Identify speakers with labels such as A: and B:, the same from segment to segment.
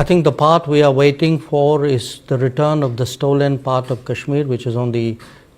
A: I think the part we are waiting for is the return of the stolen part of Kashmir, which is on the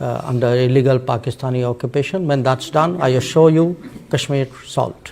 A: under illegal Pakistani occupation. When that's done, I assure you, Kashmir solved.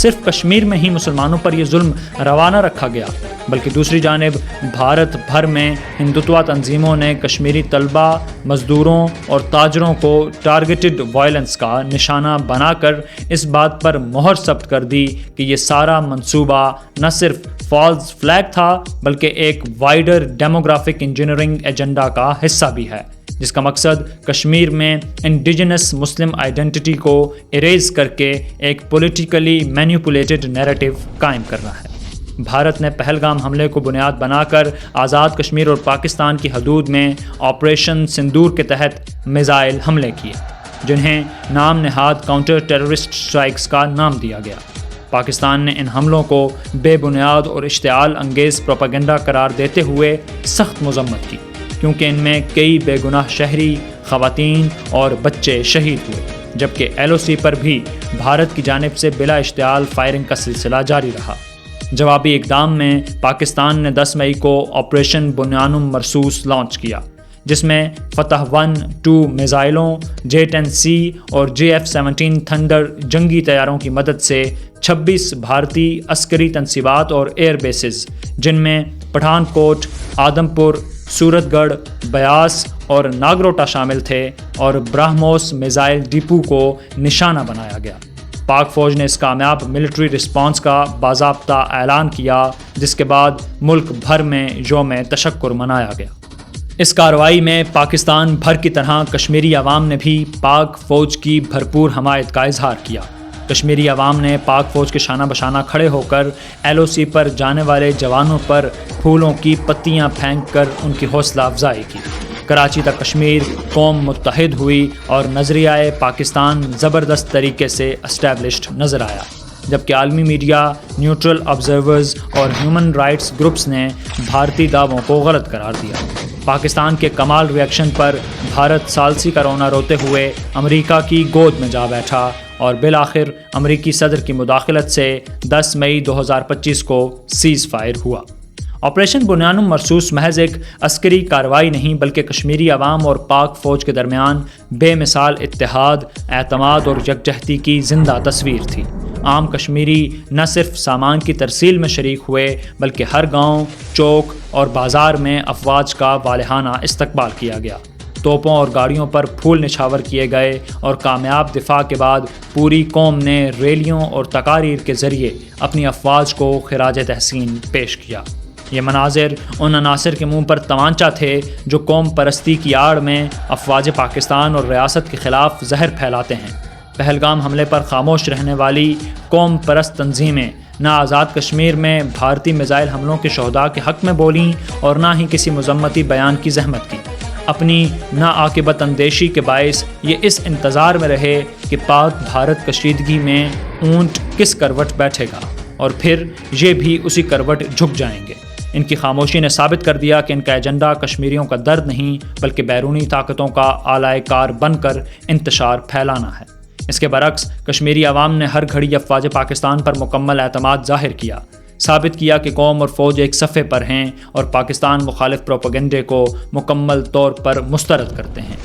B: صرف کشمیر میں ہی مسلمانوں پر یہ ظلم روا نہ رکھا گیا، بلکہ دوسری جانب بھارت بھر میں ہندوتوا تنظیموں نے کشمیری طلبہ، مزدوروں اور تاجروں کو ٹارگیٹڈ وائلنس کا نشانہ بنا کر اس بات پر مہر ثبت کر دی کہ یہ سارا منصوبہ نہ صرف فالس فلیگ تھا بلکہ ایک وائڈر ڈیموگرافک انجینئرنگ ایجنڈا کا حصہ بھی ہے، جس کا مقصد کشمیر میں انڈیجنس مسلم آئیڈینٹی کو اریز کر کے ایک پولیٹیکلی مینیپولیٹڈ نیریٹو قائم کرنا ہے۔ بھارت نے پہلگام حملے کو بنیاد بنا کر آزاد کشمیر اور پاکستان کی حدود میں آپریشن سندور کے تحت میزائل حملے کیے، جنہیں نام نہاد کاؤنٹر ٹیررسٹ سٹرائکس کا نام دیا گیا۔ پاکستان نے ان حملوں کو بے بنیاد اور اشتعال انگیز پروپیگنڈا قرار دیتے ہوئے سخت مذمت کی، کیونکہ ان میں کئی بے گناہ شہری، خواتین اور بچے شہید ہوئے، جبکہ LOC پر بھی بھارت کی جانب سے بلا اشتعال فائرنگ کا سلسلہ جاری رہا۔ جوابی اقدام میں پاکستان نے 10 مئی کو آپریشن بنیانم مرصوص لانچ کیا، جس میں فتح 1-2 میزائلوں، J-10C اور JF-17 تھنڈر جنگی طیاروں کی مدد سے 26 بھارتی عسکری تنصیبات اور ایئر بیسز، جن میں پٹھان کوٹ، آدم پور، سورت گڑھ، بیاس اور ناگروٹا شامل تھے، اور براہموس میزائل ڈپو کو نشانہ بنایا گیا۔ پاک فوج نے اس کامیاب ملٹری رسپانس کا باضابطہ اعلان کیا، جس کے بعد ملک بھر میں یوم تشکر منایا گیا۔ اس کارروائی میں پاکستان بھر کی طرح کشمیری عوام نے بھی پاک فوج کی بھرپور حمایت کا اظہار کیا۔ کشمیری عوام نے پاک فوج کے شانہ بشانہ کھڑے ہو کر LOC پر جانے والے جوانوں پر پھولوں کی پتیاں پھینک کر ان کی حوصلہ افزائی کی۔ کراچی تک کشمیر قوم متحد ہوئی اور نظریہ پاکستان زبردست طریقے سے اسٹیبلشڈ نظر آیا، جبکہ عالمی میڈیا، نیوٹرل آبزرورز اور ہیومن رائٹس گروپس نے بھارتی دعووں کو غلط قرار دیا۔ پاکستان کے کمال ریئیکشن پر بھارت ثالثی کا رونا روتے ہوئے امریکہ کی گود میں جا بیٹھا اور بالآخر امریکی صدر کی مداخلت سے 10 مئی 2025 کو سیز فائر ہوا۔ آپریشن بنیانم مرصوص محض ایک عسکری کارروائی نہیں بلکہ کشمیری عوام اور پاک فوج کے درمیان بے مثال اتحاد، اعتماد اور یکجہتی کی زندہ تصویر تھی۔ عام کشمیری نہ صرف سامان کی ترسیل میں شریک ہوئے بلکہ ہر گاؤں، چوک اور بازار میں افواج کا والہانہ استقبال کیا گیا۔ توپوں اور گاڑیوں پر پھول نچھاور کیے گئے اور کامیاب دفاع کے بعد پوری قوم نے ریلیوں اور تقاریر کے ذریعے اپنی افواج کو خراج تحسین پیش کیا۔ یہ مناظر ان عناصر کے منہ پر تمانچہ تھے جو قوم پرستی کی آڑ میں افواج پاکستان اور ریاست کے خلاف زہر پھیلاتے ہیں۔ پہلگام حملے پر خاموش رہنے والی قوم پرست تنظیمیں نہ آزاد کشمیر میں بھارتی میزائل حملوں کے شہداء کے حق میں بولیں اور نہ ہی کسی مذمتی بیان کی زحمت کی۔ اپنی ناعاقبت اندیشی کے باعث یہ اس انتظار میں رہے کہ پاک بھارت کشیدگی میں اونٹ کس کروٹ بیٹھے گا اور پھر یہ بھی اسی کروٹ جھک جائیں گے۔ ان کی خاموشی نے ثابت کر دیا کہ ان کا ایجنڈا کشمیریوں کا درد نہیں بلکہ بیرونی طاقتوں کا آلۂ کار بن کر انتشار پھیلانا ہے۔ اس کے برعکس کشمیری عوام نے ہر گھڑی افواج پاکستان پر مکمل اعتماد ظاہر کیا، ثابت کیا کہ قوم اور فوج ایک صفحے پر ہیں اور پاکستان مخالف پروپیگنڈے کو مکمل طور پر مسترد کرتے ہیں۔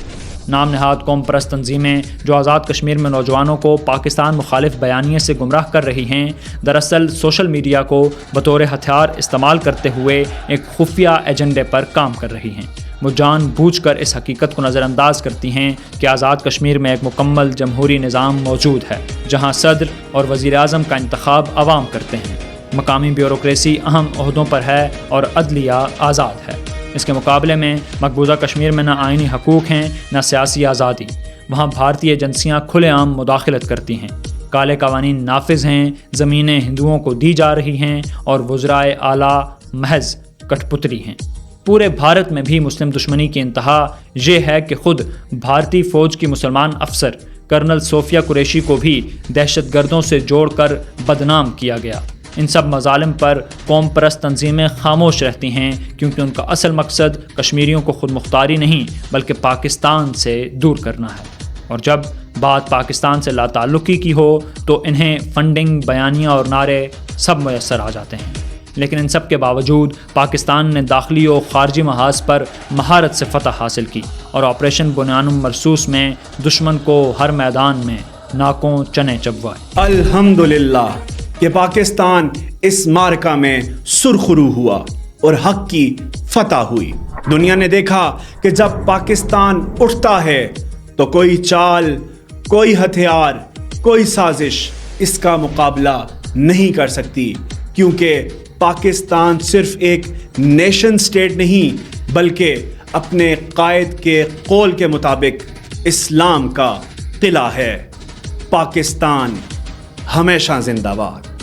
B: نام نہاد قوم پرست تنظیمیں جو آزاد کشمیر میں نوجوانوں کو پاکستان مخالف بیانیے سے گمراہ کر رہی ہیں، دراصل سوشل میڈیا کو بطور ہتھیار استعمال کرتے ہوئے ایک خفیہ ایجنڈے پر کام کر رہی ہیں۔ وہ جان بوجھ کر اس حقیقت کو نظر انداز کرتی ہیں کہ آزاد کشمیر میں ایک مکمل جمہوری نظام موجود ہے، جہاں صدر اور وزیر اعظم کا انتخاب عوام کرتے ہیں، مقامی بیوروکریسی اہم عہدوں پر ہے اور عدلیہ آزاد ہے۔ اس کے مقابلے میں مقبوضہ کشمیر میں نہ آئینی حقوق ہیں نہ سیاسی آزادی۔ وہاں بھارتی ایجنسیاں کھلے عام مداخلت کرتی ہیں، کالے قوانین نافذ ہیں، زمینیں ہندوؤں کو دی جا رہی ہیں اور وزرائے اعلیٰ محض کٹ پتری ہیں۔ پورے بھارت میں بھی مسلم دشمنی کی انتہا یہ ہے کہ خود بھارتی فوج کی مسلمان افسر کرنل صوفیہ قریشی کو بھی دہشت گردوں سے جوڑ کر بدنام کیا گیا۔ ان سب مظالم پر قوم پرست تنظیمیں خاموش رہتی ہیں کیونکہ ان کا اصل مقصد کشمیریوں کو خود مختاری نہیں بلکہ پاکستان سے دور کرنا ہے، اور جب بات پاکستان سے لا تعلقی کی ہو تو انہیں فنڈنگ، بیانیاں اور نعرے سب میسر آ جاتے ہیں۔ لیکن ان سب کے باوجود پاکستان نے داخلی و خارجی محاذ پر مہارت سے فتح حاصل کی اور آپریشن بنیانم مرصوص میں دشمن کو ہر میدان میں ناکوں چنے چبوائے۔
C: الحمدللہ کہ پاکستان اس معرکہ میں سرخرو ہوا اور حق کی فتح ہوئی۔ دنیا نے دیکھا کہ جب پاکستان اٹھتا ہے تو کوئی چال، کوئی ہتھیار، کوئی سازش اس کا مقابلہ نہیں کر سکتی، کیونکہ پاکستان صرف ایک نیشن سٹیٹ نہیں بلکہ اپنے قائد کے قول کے مطابق اسلام کا قلعہ ہے۔ پاکستان ہمیشہ زندہ باد۔